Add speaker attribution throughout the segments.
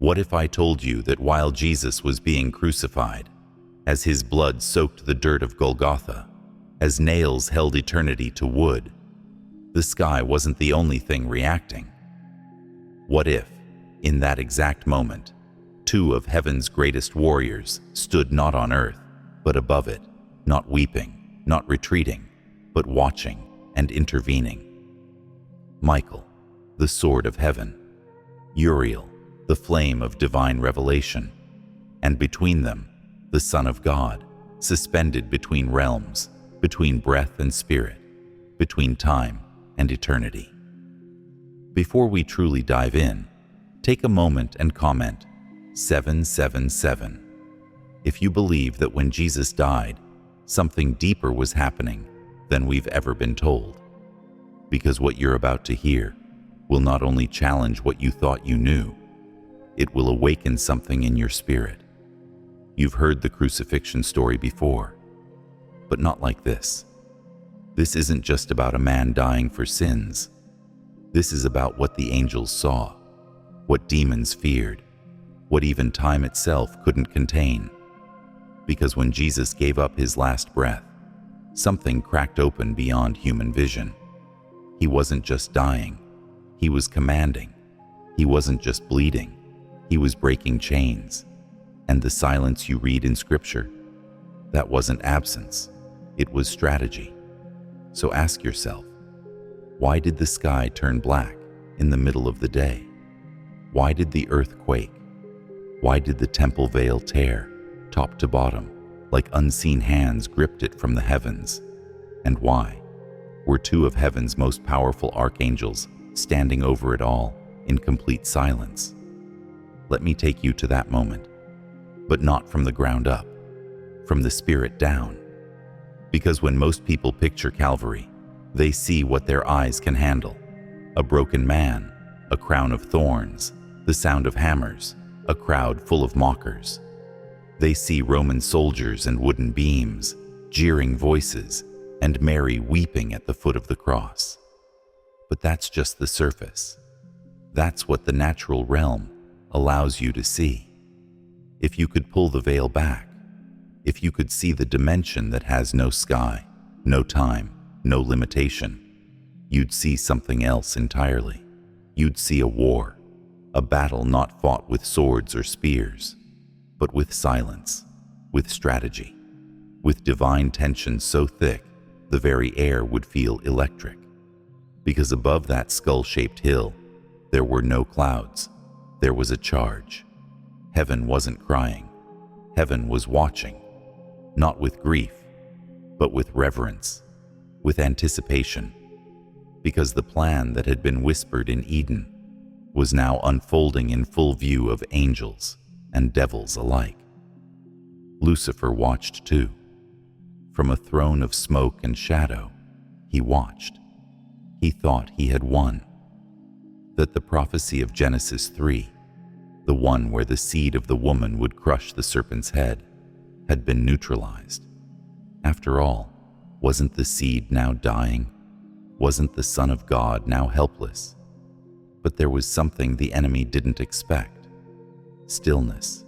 Speaker 1: What if I told you that while Jesus was being crucified, as his blood soaked the dirt of Golgotha, as nails held eternity to wood, the sky wasn't the only thing reacting? What if, in that exact moment, two of heaven's greatest warriors stood not on earth, but above it, not weeping, not retreating, but watching and intervening? Michael, the sword of heaven; Uriel, the flame of divine revelation; and between them, the Son of God, suspended between realms, between breath and spirit, between time and eternity. Before we truly dive in, take a moment and comment 777 if you believe that when Jesus died, something deeper was happening than we've ever been told. Because what you're about to hear will not only challenge what you thought you knew, it will awaken something in your spirit. You've heard the crucifixion story before, but not like this. This isn't just about a man dying for sins. This is about what the angels saw, what demons feared, what even time itself couldn't contain. Because when Jesus gave up his last breath, something cracked open beyond human vision. He wasn't just dying, he was commanding. He wasn't just bleeding, he was breaking chains. And the silence you read in Scripture, that wasn't absence, it was strategy. So ask yourself, why did the sky turn black in the middle of the day? Why did the earth quake? Why did the temple veil tear, top to bottom, like unseen hands gripped it from the heavens? And why were two of heaven's most powerful archangels standing over it all in complete silence? Let me take you to that moment, but not from the ground up, from the spirit down. Because when most people picture Calvary, they see what their eyes can handle: a broken man, a crown of thorns, the sound of hammers, a crowd full of mockers. They see Roman soldiers and wooden beams, jeering voices, and Mary weeping at the foot of the cross. But that's just the surface. That's what the natural realm allows you to see. If you could pull the veil back, if you could see the dimension that has no sky, no time, no limitation, you'd see something else entirely. You'd see a war, a battle not fought with swords or spears, but with silence, with strategy, with divine tension so thick the very air would feel electric. Because above that skull-shaped hill, there were no clouds. There was a charge. Heaven wasn't crying. Heaven was watching, not with grief, but with reverence, with anticipation, because the plan that had been whispered in Eden was now unfolding in full view of angels and devils alike. Lucifer watched too. From a throne of smoke and shadow, he watched. He thought he had won, that the prophecy of Genesis 3, the one where the seed of the woman would crush the serpent's head, had been neutralized. After all, wasn't the seed now dying? Wasn't the Son of God now helpless? But there was something the enemy didn't expect: stillness.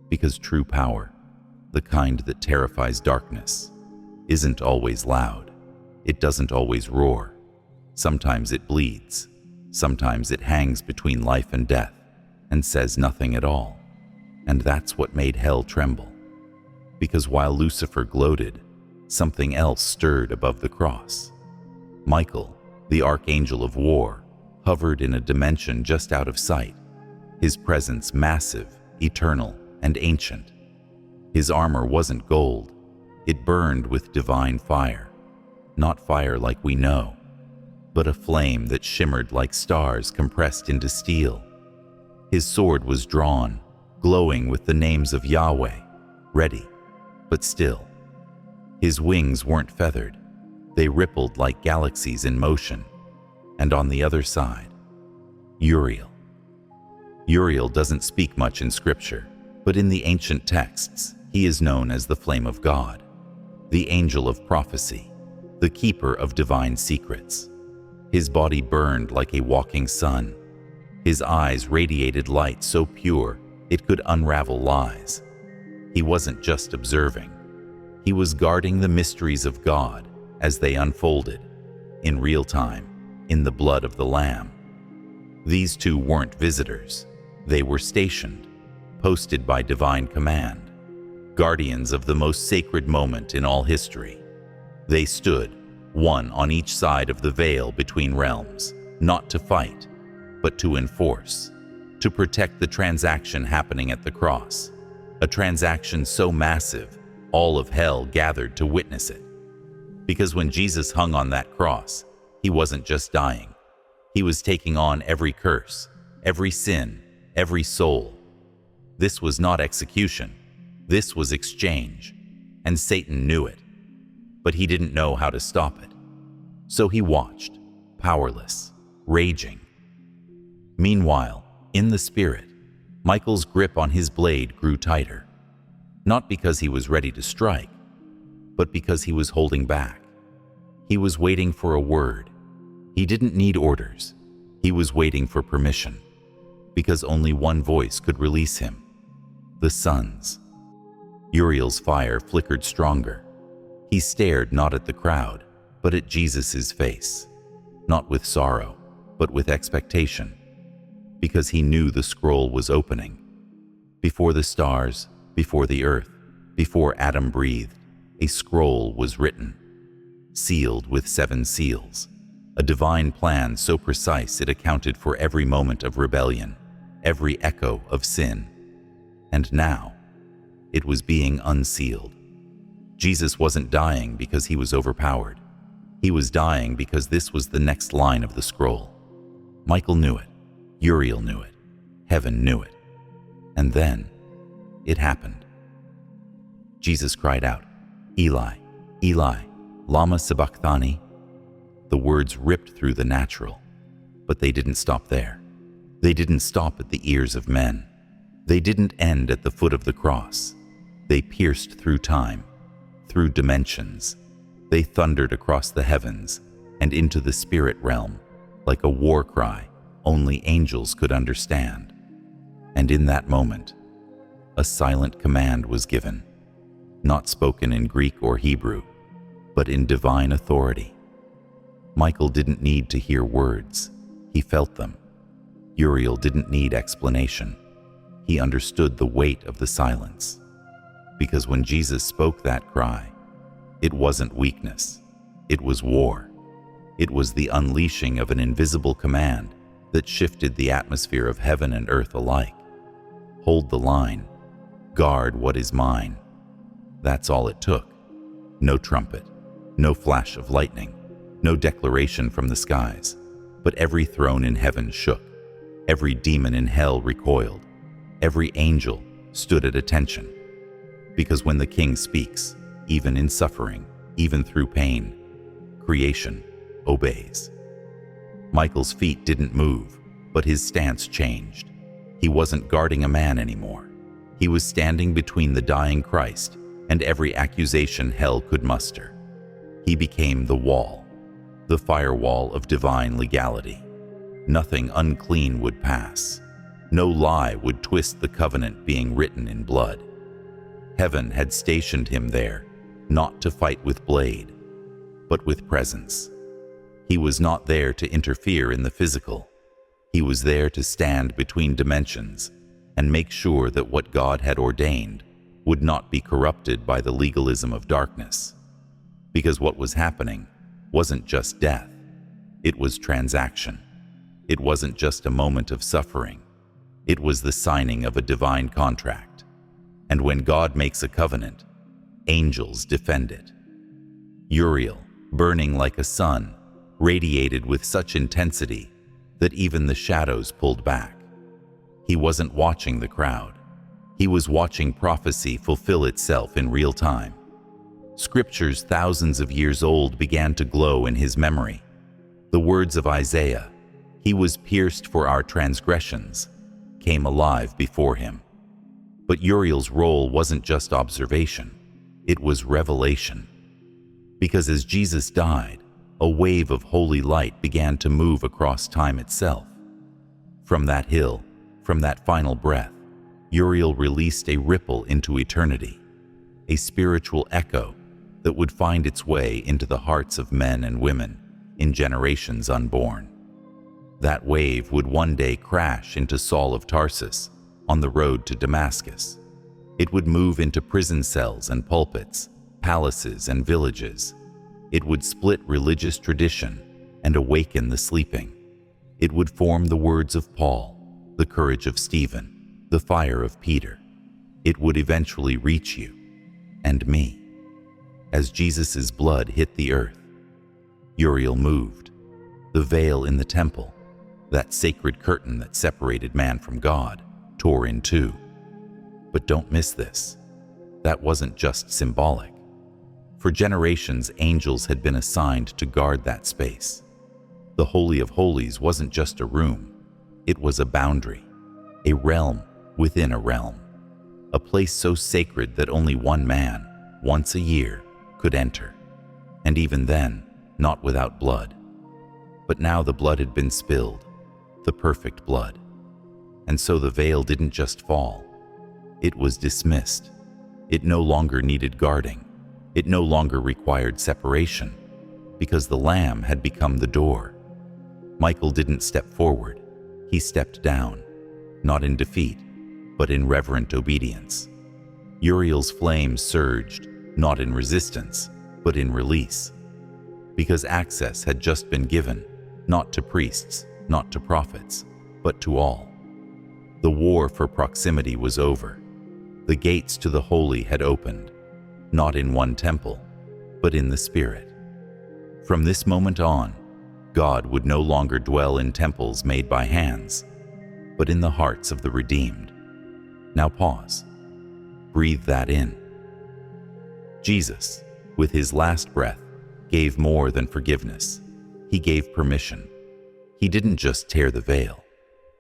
Speaker 1: Because true power, the kind that terrifies darkness, isn't always loud. It doesn't always roar. Sometimes it bleeds. Sometimes it hangs between life and death and says nothing at all. And that's what made hell tremble. Because while Lucifer gloated, something else stirred above the cross. Michael, the archangel of war, hovered in a dimension just out of sight, his presence massive, eternal, and ancient. His armor wasn't gold. It burned with divine fire. Not fire like we know, but a flame that shimmered like stars compressed into steel. His sword was drawn, glowing with the names of Yahweh, ready, but still. His wings weren't feathered. They rippled like galaxies in motion. And on the other side, Uriel. Uriel doesn't speak much in Scripture, but in the ancient texts, he is known as the flame of God, the angel of prophecy, the keeper of divine secrets. His body burned like a walking sun. His eyes radiated light so pure it could unravel lies. He wasn't just observing. He was guarding the mysteries of God as they unfolded, in real time, in the blood of the Lamb. These two weren't visitors. They were stationed, posted by divine command, guardians of the most sacred moment in all history. They stood, one on each side of the veil between realms, not to fight, but to enforce, to protect the transaction happening at the cross, a transaction so massive, all of hell gathered to witness it. Because when Jesus hung on that cross, he wasn't just dying. He was taking on every curse, every sin, every soul. This was not execution. This was exchange. And Satan knew it. But he didn't know how to stop it. So he watched, powerless, raging. Meanwhile, in the spirit, Michael's grip on his blade grew tighter. Not because he was ready to strike, but because he was holding back. He was waiting for a word. He didn't need orders. He was waiting for permission, because only one voice could release him: the sun's. Uriel's fire flickered stronger. He stared not at the crowd, but at Jesus' face, not with sorrow, but with expectation, because he knew the scroll was opening. Before the stars, before the earth, before Adam breathed, a scroll was written, sealed with 7 seals, a divine plan so precise it accounted for every moment of rebellion, every echo of sin. And now, it was being unsealed. Jesus wasn't dying because he was overpowered. He was dying because this was the next line of the scroll. Michael knew it. Uriel knew it. Heaven knew it. And then, it happened. Jesus cried out, "Eli, Eli, lama sabachthani?" The words ripped through the natural, but they didn't stop there. They didn't stop at the ears of men. They didn't end at the foot of the cross. They pierced through time, through dimensions. They thundered across the heavens and into the spirit realm like a war cry only angels could understand. And in that moment, a silent command was given, not spoken in Greek or Hebrew, but in divine authority. Michael didn't need to hear words. He felt them. Uriel didn't need explanation. He understood the weight of the silence. Because when Jesus spoke that cry, it wasn't weakness. It was war. It was the unleashing of an invisible command that shifted the atmosphere of heaven and earth alike. Hold the line. Guard what is mine. That's all it took. No trumpet, no flash of lightning, no declaration from the skies, but every throne in heaven shook. Every demon in hell recoiled. Every angel stood at attention. Because when the King speaks, even in suffering, even through pain, creation obeys. Michael's feet didn't move, but his stance changed. He wasn't guarding a man anymore. He was standing between the dying Christ and every accusation hell could muster. He became the wall, the firewall of divine legality. Nothing unclean would pass. No lie would twist the covenant being written in blood. Heaven had stationed him there, not to fight with blade, but with presence. He was not there to interfere in the physical. He was there to stand between dimensions and make sure that what God had ordained would not be corrupted by the legalism of darkness. Because what was happening wasn't just death, it was transaction. It wasn't just a moment of suffering. It was the signing of a divine contract. And when God makes a covenant, angels defend it. Uriel, burning like a sun, radiated with such intensity that even the shadows pulled back. He wasn't watching the crowd. He was watching prophecy fulfill itself in real time. Scriptures thousands of years old began to glow in his memory. The words of Isaiah, "He was pierced for our transgressions," came alive before him. But Uriel's role wasn't just observation, it was revelation. Because as Jesus died, a wave of holy light began to move across time itself. From that hill, from that final breath, Uriel released a ripple into eternity, a spiritual echo that would find its way into the hearts of men and women in generations unborn. That wave would one day crash into Saul of Tarsus on the road to Damascus. It would move into prison cells and pulpits, palaces and villages. It would split religious tradition and awaken the sleeping. It would form the words of Paul, the courage of Stephen, the fire of Peter. It would eventually reach you and me. As Jesus' blood hit the earth, Uriel moved. The veil in the temple, that sacred curtain that separated man from God, tore in two. But don't miss this. That wasn't just symbolic. For generations, angels had been assigned to guard that space. The Holy of Holies wasn't just a room. It was a boundary, a realm within a realm, a place so sacred that only one man, once a year, could enter. And even then, not without blood. But now the blood had been spilled, the perfect blood. And so the veil didn't just fall. It was dismissed. It no longer needed guarding. It no longer required separation, because the Lamb had become the door. Michael didn't step forward. He stepped down, not in defeat, but in reverent obedience. Uriel's flames surged, not in resistance, but in release. Because access had just been given, not to priests, not to prophets, but to all. The war for proximity was over. The gates to the holy had opened, not in one temple, but in the Spirit. From this moment on, God would no longer dwell in temples made by hands, but in the hearts of the redeemed. Now pause. Breathe that in. Jesus, with his last breath, gave more than forgiveness. He gave permission. He didn't just tear the veil.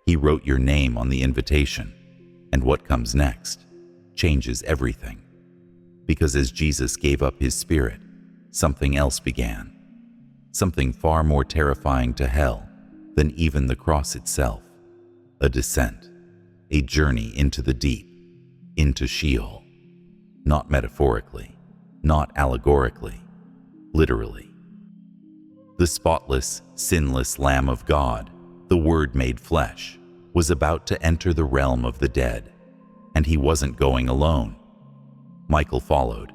Speaker 1: He wrote your name on the invitation, and what comes next changes everything. Because as Jesus gave up his spirit, something else began. Something far more terrifying to hell than even the cross itself. A descent, a journey into the deep, into Sheol. Not metaphorically, not allegorically, literally. The spotless, sinless Lamb of God, the Word made flesh, was about to enter the realm of the dead, and he wasn't going alone. Michael followed,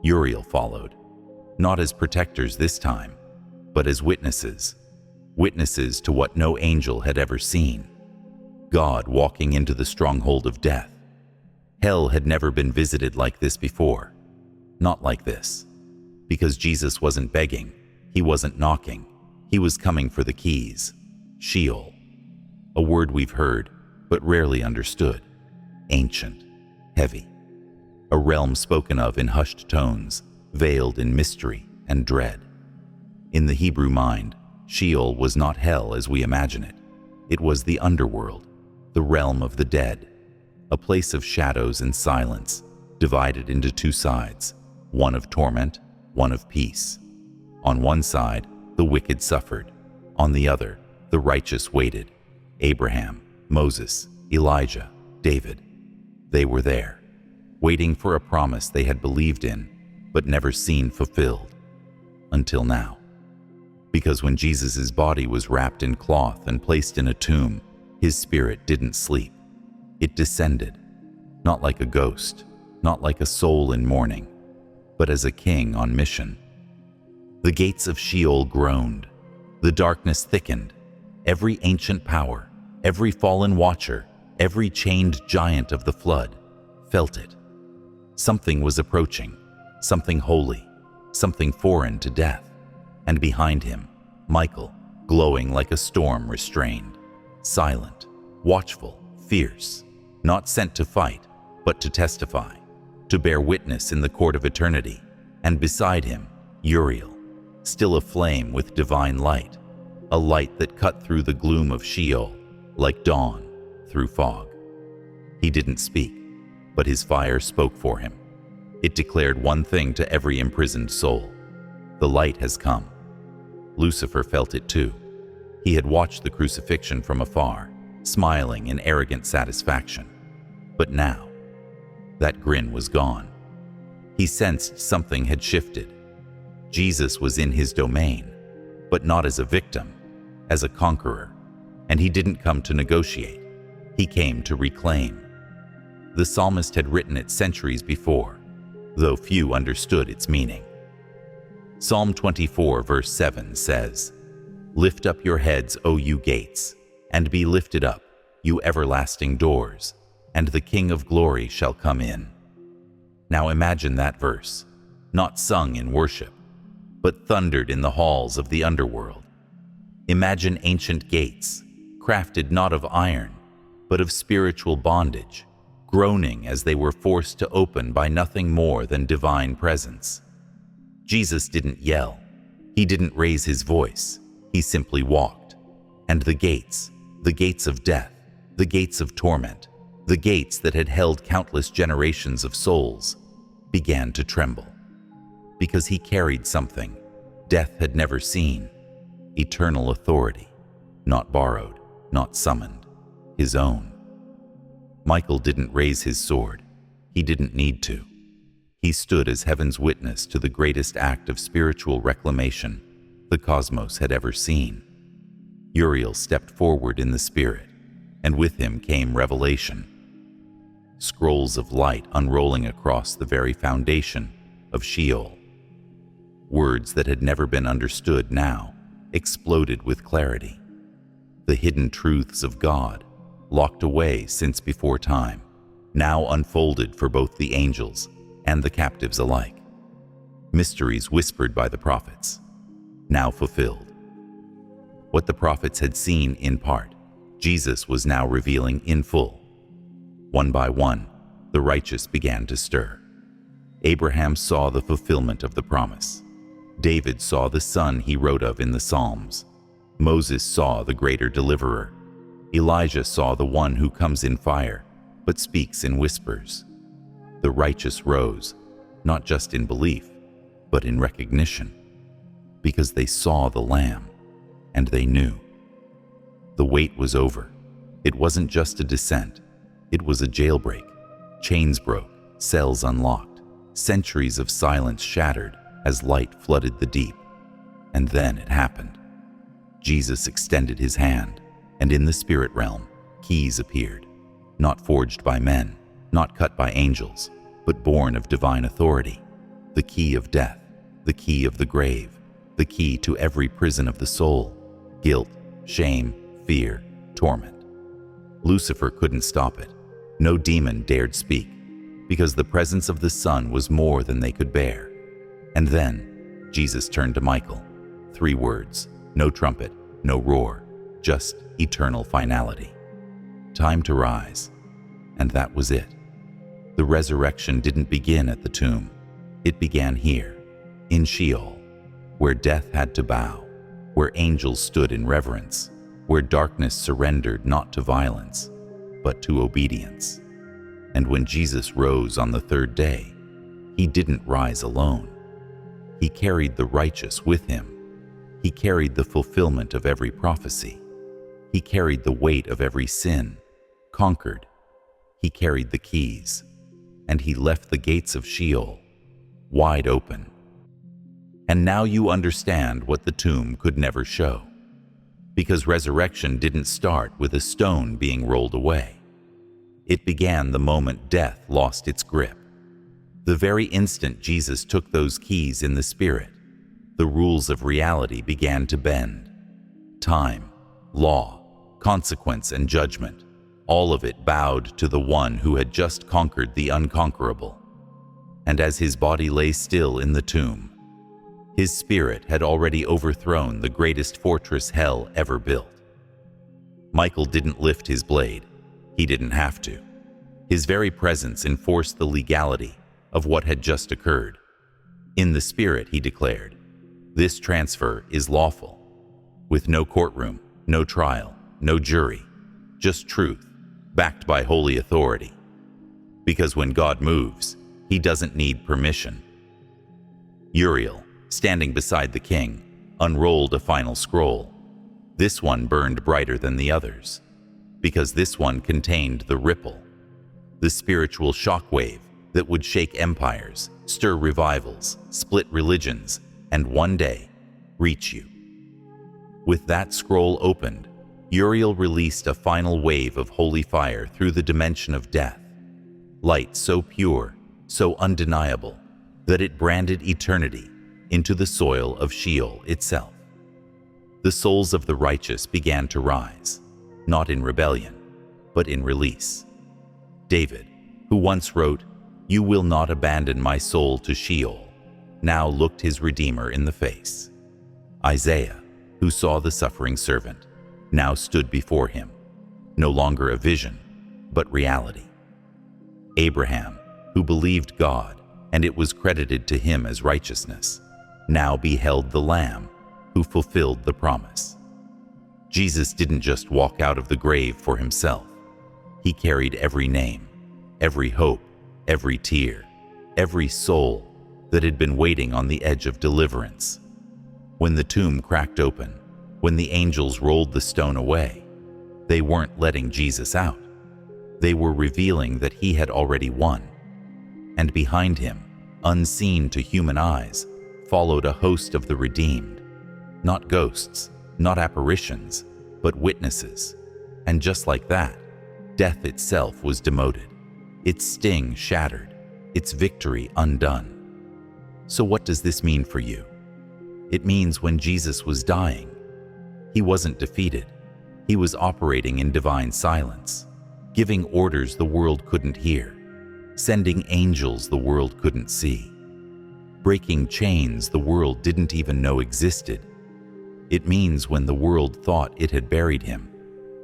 Speaker 1: Uriel followed, not as protectors this time, but as witnesses, witnesses to what no angel had ever seen. God walking into the stronghold of death. Hell had never been visited like this before. Not like this. Because Jesus wasn't begging, he wasn't knocking, he was coming for the keys. Sheol. A word we've heard, but rarely understood. Ancient. Heavy. A realm spoken of in hushed tones, veiled in mystery and dread. In the Hebrew mind, Sheol was not hell as we imagine it. It was the underworld, the realm of the dead, a place of shadows and silence, divided into two sides, one of torment, one of peace. On one side, the wicked suffered. On the other, the righteous waited. Abraham, Moses, Elijah, David. They were there, waiting for a promise they had believed in, but never seen fulfilled. Until now. Because when Jesus' body was wrapped in cloth and placed in a tomb, his spirit didn't sleep. It descended, not like a ghost, not like a soul in mourning, but as a king on mission. The gates of Sheol groaned. The darkness thickened. Every ancient power, every fallen watcher, every chained giant of the flood felt it. Something was approaching, something holy, something foreign to death. And behind him, Michael, glowing like a storm restrained, silent, watchful, fierce, not sent to fight, but to testify, to bear witness in the court of eternity. And beside him, Uriel, still aflame with divine light, a light that cut through the gloom of Sheol like dawn through fog. He didn't speak, but his fire spoke for him. It declared one thing to every imprisoned soul: the light has come. Lucifer felt it too. He had watched the crucifixion from afar, smiling in arrogant satisfaction. But now, that grin was gone. He sensed something had shifted. Jesus was in his domain, but not as a victim, as a conqueror. And he didn't come to negotiate. He came to reclaim. The psalmist had written it centuries before, though few understood its meaning. Psalm 24 verse 7 says, "Lift up your heads, O you gates, and be lifted up, you everlasting doors, and the King of glory shall come in." Now imagine that verse, not sung in worship, but thundered in the halls of the underworld. Imagine ancient gates, crafted not of iron, but of spiritual bondage, groaning as they were forced to open by nothing more than divine presence. Jesus didn't yell. He didn't raise his voice. He simply walked. And the gates of death, the gates of torment, the gates that had held countless generations of souls, began to tremble. Because he carried something death had never seen: eternal authority, not borrowed, not summoned, his own. Michael didn't raise his sword. He didn't need to. He stood as heaven's witness to the greatest act of spiritual reclamation the cosmos had ever seen. Uriel stepped forward in the spirit, and with him came revelation. Scrolls of light unrolling across the very foundation of Sheol. Words that had never been understood now exploded with clarity. The hidden truths of God, locked away since before time, now unfolded for both the angels and the captives alike. Mysteries whispered by the prophets, now fulfilled. What the prophets had seen in part, Jesus was now revealing in full. One by one, the righteous began to stir. Abraham saw the fulfillment of the promise. David saw the son he wrote of in the Psalms. Moses saw the greater deliverer. Elijah saw the one who comes in fire, but speaks in whispers. The righteous rose, not just in belief, but in recognition, because they saw the Lamb, and they knew. The wait was over. It wasn't just a descent. It was a jailbreak. Chains broke, cells unlocked, centuries of silence shattered as light flooded the deep. And then it happened. Jesus extended his hand, and in the spirit realm, keys appeared, not forged by men, not cut by angels, but born of divine authority. The key of death, the key of the grave, the key to every prison of the soul: guilt, shame, fear, torment. Lucifer couldn't stop it. No demon dared speak, because the presence of the Son was more than they could bear. And then Jesus turned to Michael. 3 words, no trumpet, no roar, just eternal finality. Time to rise. And that was it. The resurrection didn't begin at the tomb. It began here, in Sheol, where death had to bow, where angels stood in reverence, where darkness surrendered not to violence, but to obedience. And when Jesus rose on the 3rd day, he didn't rise alone. He carried the righteous with him. He carried the fulfillment of every prophecy. He carried the weight of every sin, conquered. He carried the keys, and he left the gates of Sheol wide open. And now you understand what the tomb could never show, because resurrection didn't start with a stone being rolled away. It began the moment death lost its grip. The very instant Jesus took those keys in the Spirit, the rules of reality began to bend. Time, law, consequence, and judgment, all of it bowed to the one who had just conquered the unconquerable. And as his body lay still in the tomb, his spirit had already overthrown the greatest fortress hell ever built. Michael didn't lift his blade. He didn't have to. His very presence enforced the legality of what had just occurred. In the Spirit, he declared, "This transfer is lawful," with no courtroom, no trial, no jury, just truth, backed by holy authority. Because when God moves, he doesn't need permission. Uriel, standing beside the king, unrolled a final scroll. This one burned brighter than the others, because this one contained the ripple, the spiritual shockwave that would shake empires, stir revivals, split religions, and one day reach you. With that scroll opened, Uriel released a final wave of holy fire through the dimension of death, light so pure, so undeniable, that it branded eternity into the soil of Sheol itself. The souls of the righteous began to rise, not in rebellion, but in release. David, who once wrote, "You will not abandon my soul to Sheol," now looked his Redeemer in the face. Isaiah, who saw the suffering servant, now stood before him, no longer a vision, but reality. Abraham, who believed God, and it was credited to him as righteousness, now beheld the Lamb who fulfilled the promise. Jesus didn't just walk out of the grave for himself. He carried every name, every hope, every tear, every soul that had been waiting on the edge of deliverance. When the tomb cracked open, when the angels rolled the stone away, they weren't letting Jesus out. They were revealing that he had already won. And behind him, unseen to human eyes, followed a host of the redeemed. Not ghosts, not apparitions, but witnesses. And just like that, death itself was demoted, its sting shattered, its victory undone. So what does this mean for you? It means when Jesus was dying, he wasn't defeated. He was operating in divine silence, giving orders the world couldn't hear, sending angels the world couldn't see, breaking chains the world didn't even know existed. It means when the world thought it had buried him,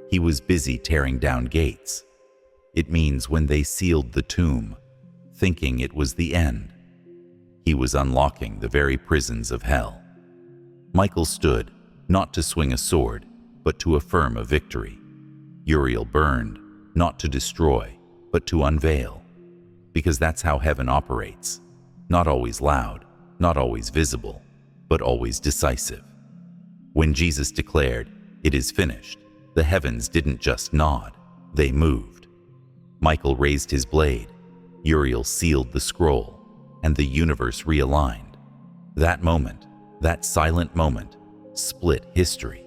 Speaker 1: he was busy tearing down gates. It means when they sealed the tomb, thinking it was the end, he was unlocking the very prisons of hell. Michael stood, not to swing a sword, but to affirm a victory. Uriel burned, not to destroy, but to unveil. Because that's how heaven operates. Not always loud, not always visible, but always decisive. When Jesus declared, "It is finished," the heavens didn't just nod, they moved. Michael raised his blade, Uriel sealed the scroll, and the universe realigned. That moment, that silent moment, split history.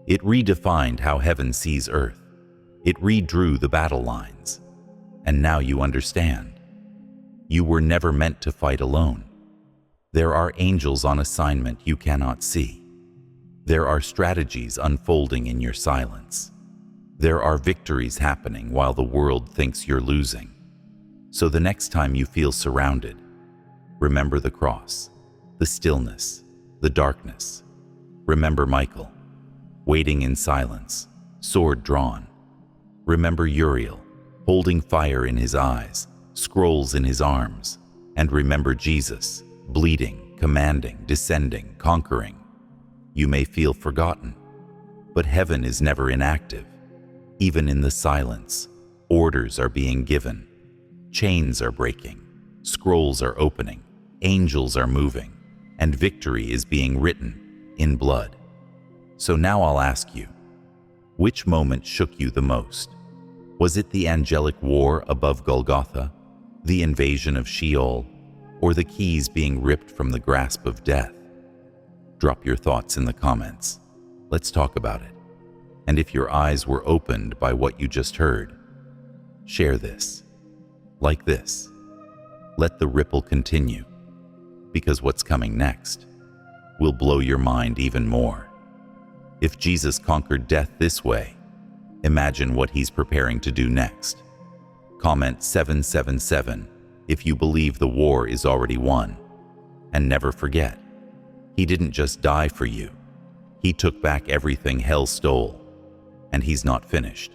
Speaker 1: It redefined how heaven sees earth. It redrew the battle lines. And now you understand. You were never meant to fight alone. There are angels on assignment you cannot see. There are strategies unfolding in your silence. There are victories happening while the world thinks you're losing. So the next time you feel surrounded, remember the cross, the stillness, the darkness. Remember Michael, waiting in silence, sword drawn. Remember Uriel, holding fire in his eyes, scrolls in his arms. And remember Jesus, bleeding, commanding, descending, conquering. You may feel forgotten, but heaven is never inactive. Even in the silence, orders are being given. Chains are breaking, scrolls are opening, angels are moving, and victory is being written in blood. So now I'll ask you, which moment shook you the most? Was it the angelic war above Golgotha, the invasion of Sheol, or the keys being ripped from the grasp of death? Drop your thoughts in the comments. Let's talk about it. And if your eyes were opened by what you just heard, share this. Like this. Let the ripple continue, because what's coming next will blow your mind even more. If Jesus conquered death this way, imagine what he's preparing to do next. Comment 777 if you believe the war is already won. And never forget, he didn't just die for you. He took back everything hell stole, and he's not finished.